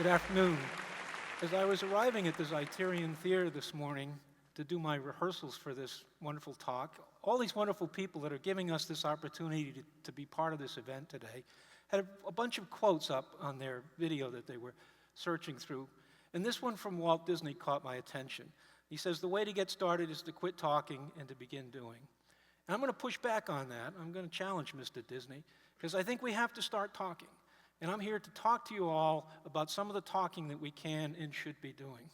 Good afternoon. As I was arriving at the Zeiterion Theater this morning to do my rehearsals for this wonderful talk, all these wonderful people that are giving us this opportunity to be part of this event today had a bunch of quotes up on their video that they were searching through. And this one from Walt Disney caught my attention. He says, "The way to get started is to quit talking and to begin doing." And I'm going to push back on that. I'm going to challenge Mr. Disney, because I think we have to start talking. And I'm here to talk to you all about some of the talking that we can and should be doing.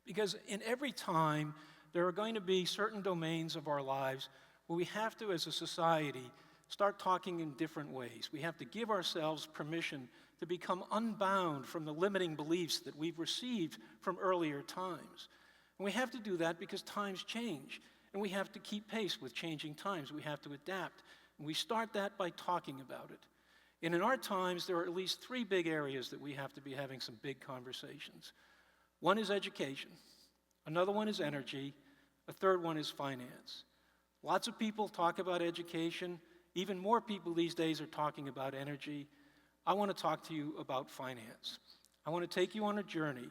Because in every time, there are going to be certain domains of our lives where we have to, as a society, start talking in different ways. We have to give ourselves permission to become unbound from the limiting beliefs that we've received from earlier times. And we have to do that because times change, and we have to keep pace with changing times. We have to adapt, and we start that by talking about it. And in our times, there are at least three big areas that we have to be having some big conversations. One is education, another one is energy, a third one is finance. Lots of people talk about education. Even more people these days are talking about energy. I want to talk to you about finance. I want to take you on a journey,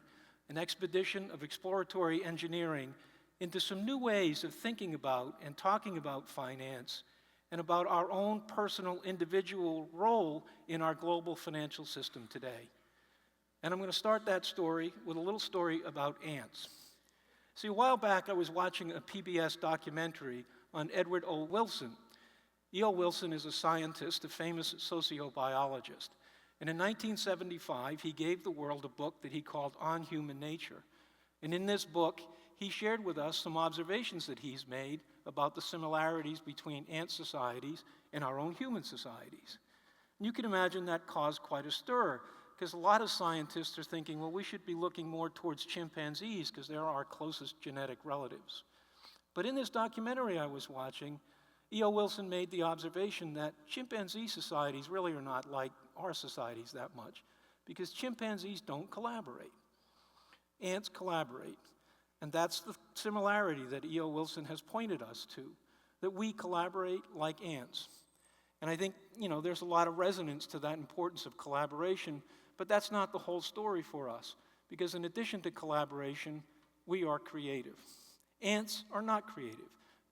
an expedition of exploratory engineering into some new ways of thinking about and talking about finance and about our own personal individual role in our global financial system today. And I'm going to start that story with a little story about ants. See, a while back I was watching a PBS documentary on Edward O. Wilson. E.O. Wilson is a scientist, a famous sociobiologist. And in 1975, he gave the world a book that he called On Human Nature. And in this book, he shared with us some observations that he's made about the similarities between ant societies and our own human societies. And you can imagine that caused quite a stir, because a lot of scientists are thinking, well, we should be looking more towards chimpanzees because they're our closest genetic relatives. But in this documentary I was watching, E.O. Wilson made the observation that chimpanzee societies really are not like our societies that much, because chimpanzees don't collaborate. Ants collaborate. And that's the similarity that E.O. Wilson has pointed us to, that we collaborate like ants. And I think, there's a lot of resonance to that importance of collaboration, but that's not the whole story for us, because in addition to collaboration, we are creative. Ants are not creative.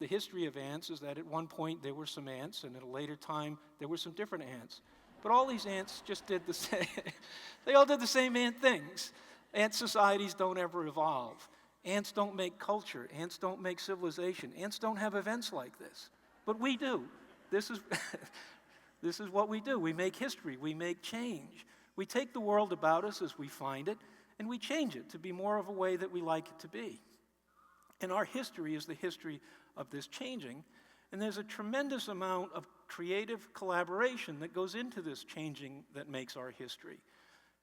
The history of ants is that at one point there were some ants, and at a later time there were some different ants. But all these ants just did the same. They all did the same ant things. Ant societies don't ever evolve. Ants don't make culture. Ants don't make civilization. Ants don't have events like this. But we do. This is, this is what we do. We make history. We make change. We take the world about us as we find it, and we change it to be more of a way that we like it to be. And our history is the history of this changing. And there's a tremendous amount of creative collaboration that goes into this changing that makes our history.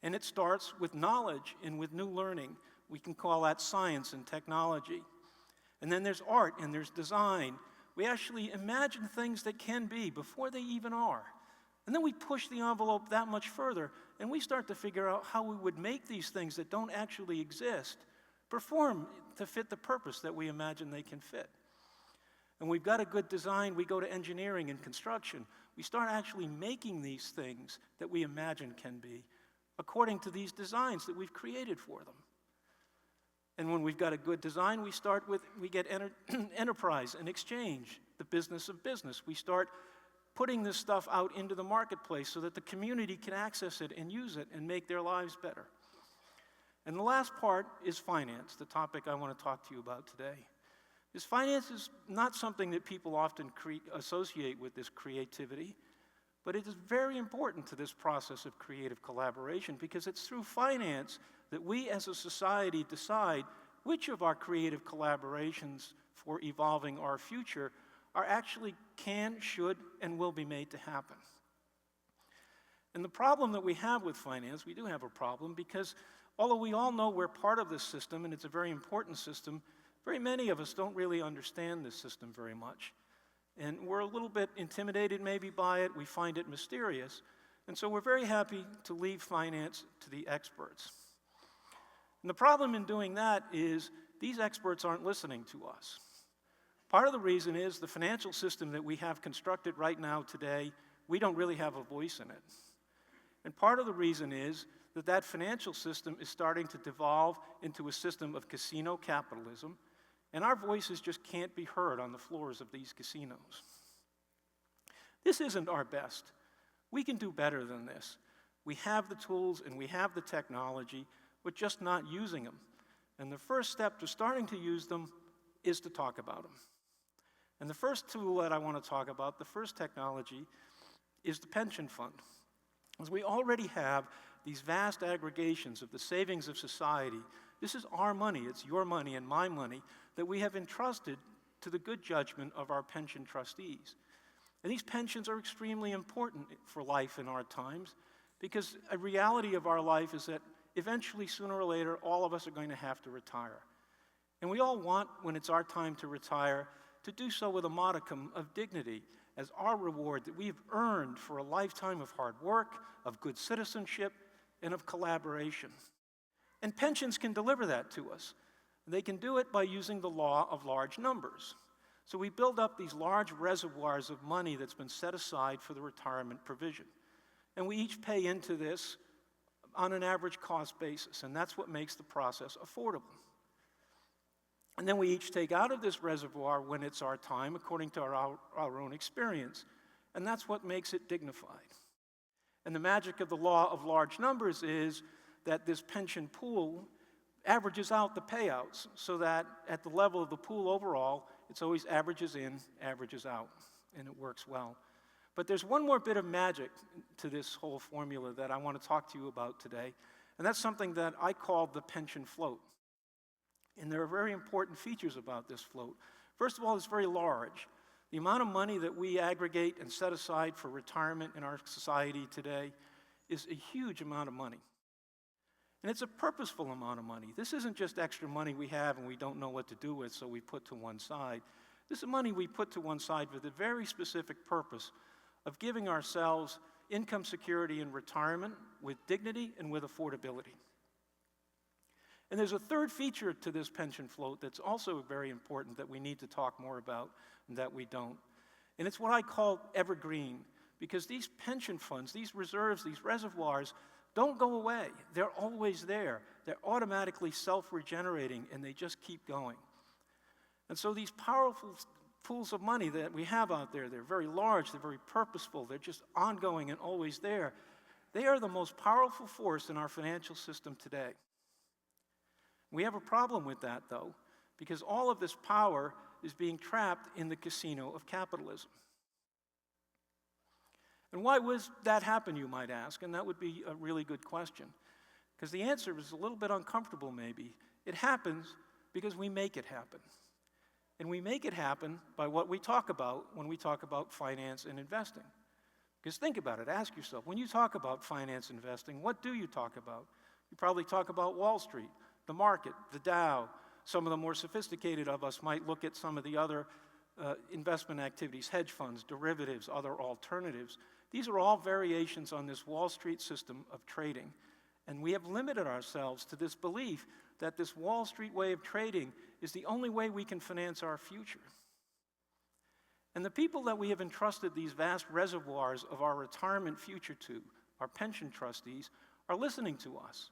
And it starts with knowledge and with new learning. We can call that science and technology. And then there's art and there's design. We actually imagine things that can be before they even are. And then we push the envelope that much further, and we start to figure out how we would make these things that don't actually exist perform to fit the purpose that we imagine they can fit. And we've got a good design. We go to engineering and construction. We start actually making these things that we imagine can be according to these designs that we've created for them. And when we've got a good design, we get enterprise and exchange, the business of business. We start putting this stuff out into the marketplace so that the community can access it and use it and make their lives better. And the last part is finance, the topic I want to talk to you about today. Because finance is not something that people often associate with this creativity, but it is very important to this process of creative collaboration, because it's through finance that we as a society decide which of our creative collaborations for evolving our future are actually can, should, and will be made to happen. And the problem that we have with finance, we do have a problem, because although we all know we're part of this system, and it's a very important system, very many of us don't really understand this system very much. And we're a little bit intimidated maybe by it. We find it mysterious. And so we're very happy to leave finance to the experts. And the problem in doing that is these experts aren't listening to us. Part of the reason is the financial system that we have constructed right now today, we don't really have a voice in it. And part of the reason is that financial system is starting to devolve into a system of casino capitalism, and our voices just can't be heard on the floors of these casinos. This isn't our best. We can do better than this. We have the tools and we have the technology, we're just not using them. And the first step to starting to use them is to talk about them. And the first tool that I want to talk about, the first technology, is the pension fund. As we already have these vast aggregations of the savings of society, this is our money, it's your money and my money, that we have entrusted to the good judgment of our pension trustees. And these pensions are extremely important for life in our times, because a reality of our life is that eventually, sooner or later, all of us are going to have to retire. And we all want, when it's our time to retire, to do so with a modicum of dignity as our reward that we've earned for a lifetime of hard work, of good citizenship, and of collaboration. And pensions can deliver that to us. They can do it by using the law of large numbers. So we build up these large reservoirs of money that's been set aside for the retirement provision. And we each pay into this on an average cost basis, and that's what makes the process affordable. And then we each take out of this reservoir when it's our time, according to our own experience, and that's what makes it dignified. And the magic of the law of large numbers is that this pension pool averages out the payouts, so that at the level of the pool overall, it's always averages in, averages out, and it works well. But there's one more bit of magic to this whole formula that I want to talk to you about today, and that's something that I call the pension float. And there are very important features about this float. First of all, it's very large. The amount of money that we aggregate and set aside for retirement in our society today is a huge amount of money. And it's a purposeful amount of money. This isn't just extra money we have and we don't know what to do with, so we put to one side. This is money we put to one side for the very specific purpose of giving ourselves income security in retirement with dignity and with affordability. And there's a third feature to this pension float that's also very important that we need to talk more about and that we don't. And it's what I call evergreen, because these pension funds, these reserves, these reservoirs don't go away. They're always there. They're automatically self-regenerating, and they just keep going. And so these powerful pools of money that we have out there, they're very large, they're very purposeful, they're just ongoing and always there. They are the most powerful force in our financial system today. We have a problem with that, though, because all of this power is being trapped in the casino of capitalism. And why was that happen, you might ask? And that would be a really good question, because the answer is a little bit uncomfortable, maybe. It happens because we make it happen. And we make it happen by what we talk about when we talk about finance and investing. Because think about it, ask yourself, when you talk about finance and investing, what do you talk about? You probably talk about Wall Street, the market, the Dow. Some of the more sophisticated of us might look at some of the other investment activities, hedge funds, derivatives, other alternatives. These are all variations on this Wall Street system of trading. And we have limited ourselves to this belief that this Wall Street way of trading is the only way we can finance our future. And the people that we have entrusted these vast reservoirs of our retirement future to, our pension trustees, are listening to us.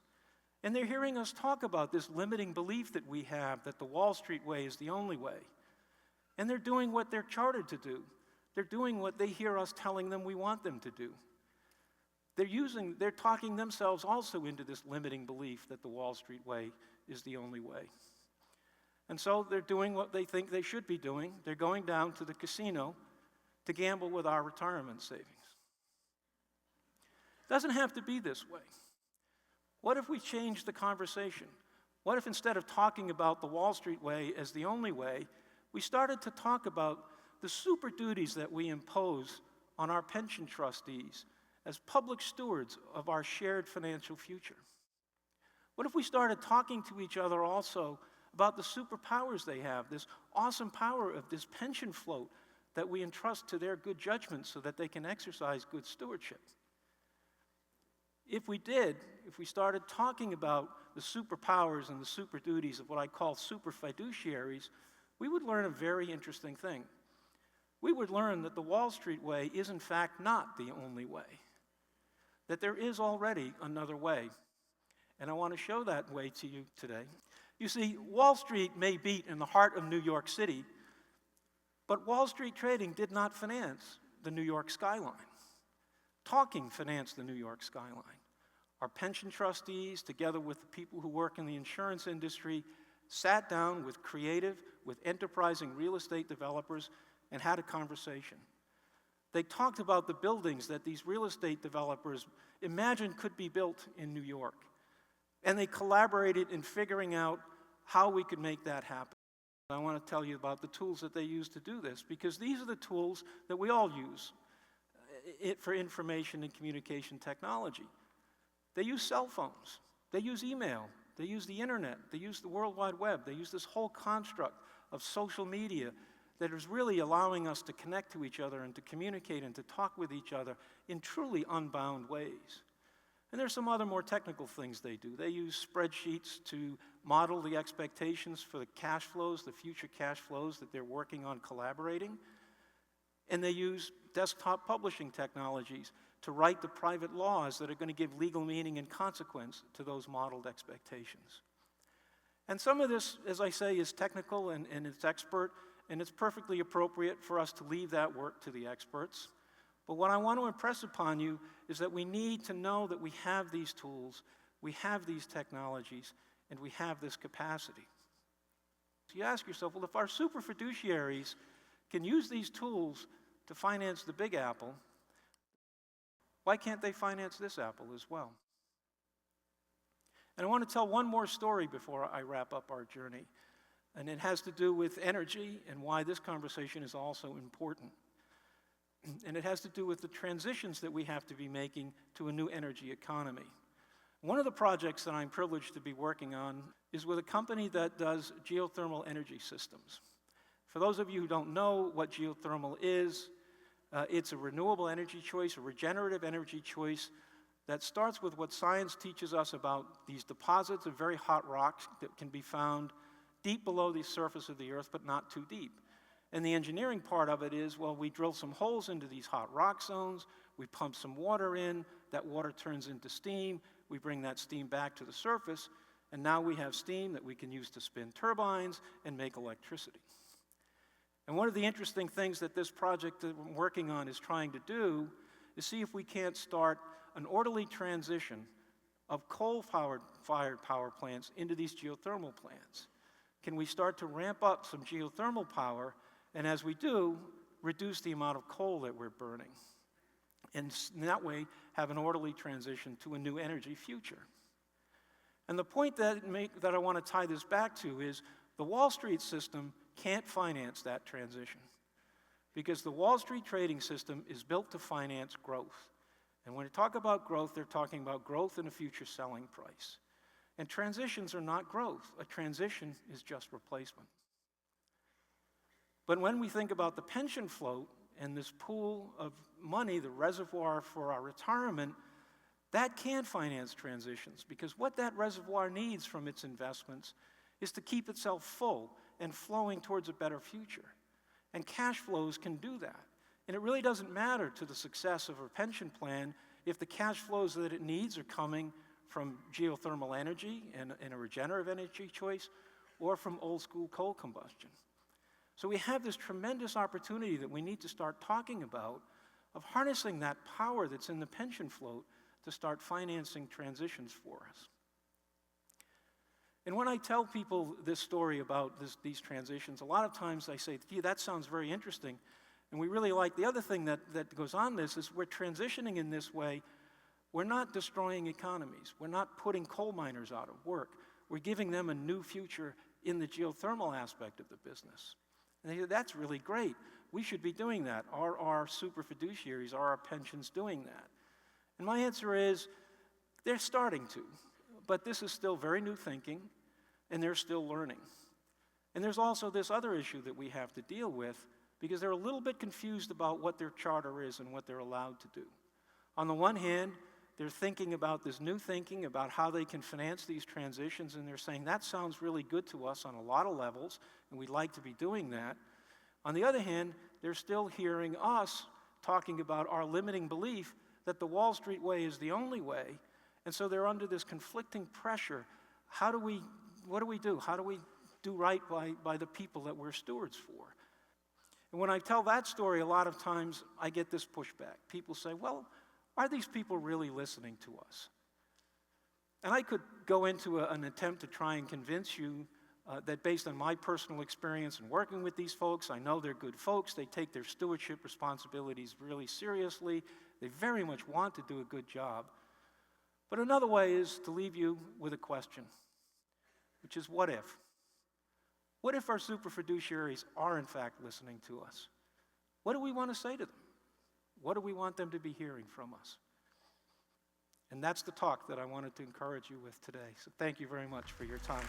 And they're hearing us talk about this limiting belief that we have that the Wall Street way is the only way. And they're doing what they're chartered to do. They're doing what they hear us telling them we want them to do. They're talking themselves also into this limiting belief that the Wall Street way is the only way. And so they're doing what they think they should be doing. They're going down to the casino to gamble with our retirement savings. It doesn't have to be this way. What if we change the conversation? What if instead of talking about the Wall Street way as the only way, we started to talk about the super duties that we impose on our pension trustees as public stewards of our shared financial future? What if we started talking to each other also about the superpowers they have, this awesome power of this pension float that we entrust to their good judgment so that they can exercise good stewardship? If we started talking about the superpowers and the super duties of what I call superfiduciaries, we would learn a very interesting thing. We would learn that the Wall Street way is in fact not the only way, that there is already another way. And I want to show that way to you today. You see, Wall Street may beat in the heart of New York City, but Wall Street trading did not finance the New York skyline. Talking financed the New York skyline. Our pension trustees, together with the people who work in the insurance industry, sat down with creative, with enterprising real estate developers and had a conversation. They talked about the buildings that these real estate developers imagined could be built in New York. And they collaborated in figuring out how we could make that happen. I want to tell you about the tools that they use to do this, because these are the tools that we all use for information and communication technology. They use cell phones, they use email, they use the internet, they use the World Wide Web, they use this whole construct of social media that is really allowing us to connect to each other and to communicate and to talk with each other in truly unbound ways. And there's some other more technical things they do. They use spreadsheets to model the expectations for the cash flows, the future cash flows that they're working on collaborating. And they use desktop publishing technologies to write the private laws that are going to give legal meaning and consequence to those modeled expectations. And some of this, as I say, is technical and it's expert, and it's perfectly appropriate for us to leave that work to the experts. But what I want to impress upon you is that we need to know that we have these tools, we have these technologies, and we have this capacity. So you ask yourself, well, if our superfiduciaries can use these tools to finance the big apple, why can't they finance this apple as well? And I want to tell one more story before I wrap up our journey. And it has to do with energy and why this conversation is also important. And it has to do with the transitions that we have to be making to a new energy economy. One of the projects that I'm privileged to be working on is with a company that does geothermal energy systems. For those of you who don't know what geothermal is, it's a renewable energy choice, a regenerative energy choice that starts with what science teaches us about these deposits of very hot rocks that can be found deep below the surface of the earth, but not too deep. And the engineering part of it is, well, we drill some holes into these hot rock zones, we pump some water in, that water turns into steam, we bring that steam back to the surface, and now we have steam that we can use to spin turbines and make electricity. And one of the interesting things that this project that we're working on is trying to do is see if we can't start an orderly transition of coal-fired power plants into these geothermal plants. Can we start to ramp up some geothermal power, and as we do, reduce the amount of coal that we're burning, and in that way have an orderly transition to a new energy future? And the point that I want to tie this back to is the Wall Street system can't finance that transition, because the Wall Street trading system is built to finance growth. And when they talk about growth, they're talking about growth in a future selling price. And transitions are not growth. A transition is just replacement. But when we think about the pension float and this pool of money, the reservoir for our retirement, that can finance transitions, because what that reservoir needs from its investments is to keep itself full and flowing towards a better future. And cash flows can do that. And it really doesn't matter to the success of a pension plan if the cash flows that it needs are coming from geothermal energy and a regenerative energy choice, or from old school coal combustion. So we have this tremendous opportunity that we need to start talking about of harnessing that power that's in the pension float to start financing transitions for us. And when I tell people this story about these transitions, a lot of times I say, gee, that sounds very interesting. And we really like the other thing that goes on this is we're transitioning in this way. We're not destroying economies. We're not putting coal miners out of work. We're giving them a new future in the geothermal aspect of the business. And they say, that's really great. We should be doing that. Are our superfiduciaries, are our pensions doing that? And my answer is, they're starting to. But this is still very new thinking, and they're still learning. And there's also this other issue that we have to deal with, because they're a little bit confused about what their charter is and what they're allowed to do. On the one hand, they're thinking about this new thinking about how they can finance these transitions, and they're saying, that sounds really good to us on a lot of levels, and we'd like to be doing that. On the other hand, they're still hearing us talking about our limiting belief that the Wall Street way is the only way, And so they're under this conflicting pressure. What do we do? How do we do right by the people that we're stewards for? And when I tell that story, a lot of times I get this pushback. People say, well, are these people really listening to us? And I could go into an attempt to try and convince you that based on my personal experience in working with these folks, I know they're good folks. They take their stewardship responsibilities really seriously. They very much want to do a good job. But another way is to leave you with a question, which is what if? What if our superfiduciaries are in fact listening to us? What do we want to say to them? What do we want them to be hearing from us? And that's the talk that I wanted to encourage you with today. So thank you very much for your time.